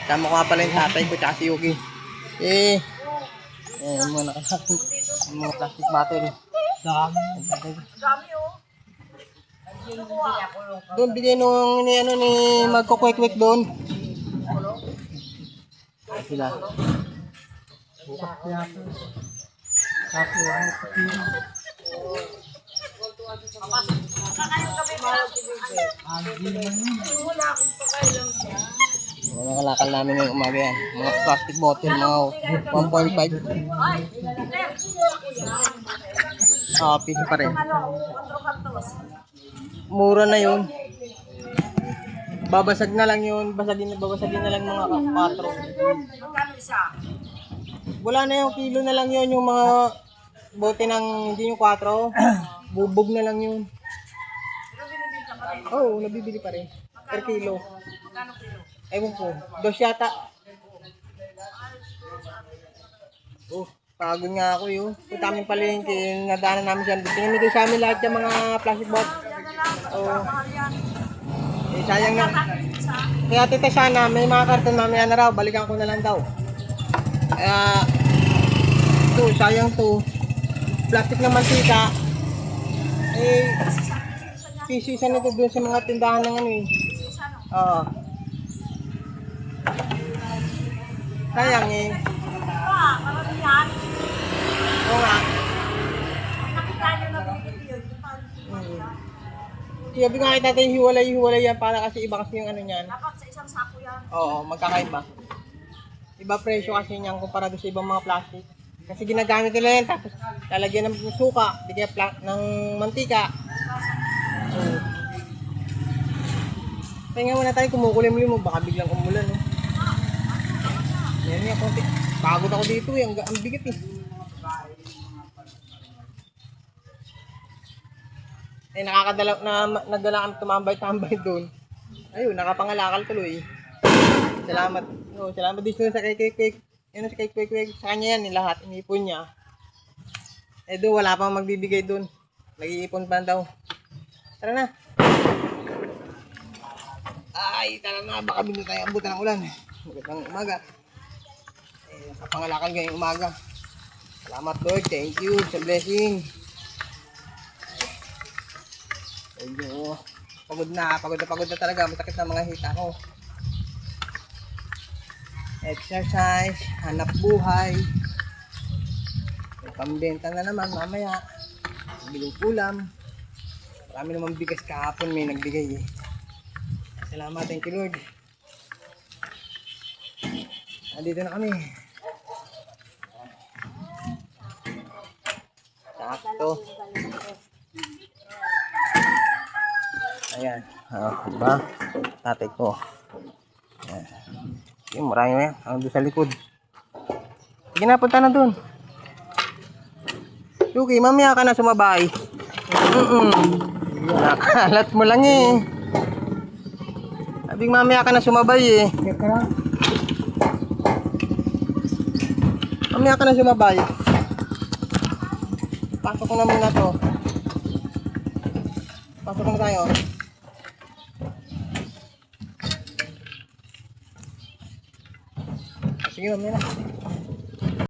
Tama ko nga pala yung tatay ko tsaka si Yuki. Yung mga nakalaking. Yung mga plastic bottle. Dami. Doon, bigay nung ni magkukwek-kwek doon. Sila. Mga kalakal namin ngayong umaga yan. Mga plastic bottle, mga 1.5. Piso pa rin. Mura na yun. Babasag na lang yun. Babasagin na lang mga 4. Wala na yung kilo na lang yun. Yung mga bote ng hindi yung 4. Bubog na lang yun. Oo, nabibili pa rin. Per kilo. Ewan po. 2 yata. Pagod nga ako yun. Punta kami palengke. Nadaanan namin siya. Pinamigay sa amin lahat yung mga plastic bot. Sayang na. Kaya tita sana, may mga karton mamaya na raw. Balikan ko na lang daw. Sayang to. Plastic na mantika. Pisisan nito dun sa mga tindahan ng ano eh. Sayang eh. Oo nga. Sabi nga kita tayo hiwalay yan para kasi iba kasi yung ano niyan. Dapat sa isang sako yan. Oo, magkakaiba. Iba presyo kasi niyan kumpara doon sa ibang mga plastic. Kasi ginagamit nila yan tapos lalagyan ng suka, bigyan ng mantika. Kaya muna tayo kumukulim-lim mo, baka biglang umulan. Yan nga, konti. Pagod ako dito eh, ang bigat eh. Nagdala kami tumambay-tambay doon. Ayun, nakapangalakal tuloy. Salamat. Salamat din sa kay Kwek. Yan sa kay Kwek. Sa kanya yan, lahat. Inipon niya. Doon, wala pang magbibigay doon. Nag-iipon pa daw. Tara na. Tara na. Baka bigla tayo abutan ng ulan. Magandang umaga. Nakapangalakal ngayong umaga. Salamat Lord. Thank you sa blessing. Medyo pagod na talaga. Masakit na mga hita ko. Exercise, hanap buhay. May pambenta na naman mamaya. Biling ulam. Marami naman bigas kahapon may nagbigay eh. Salamat, thank you Lord. Nandito na kami. Sakto. Ayan. Diba? Tatay ko. Ayan. Yung marami na yan. Ang doon sa likod. Sige na, punta na doon. Yuki, mamaya ka na sumabay. Nakalat mo lang eh. Sabing mamaya ka na sumabay eh. Mamaya ka na sumabay. Pasok ko na muna to. Pasok na tayo. Sige, mamaya na.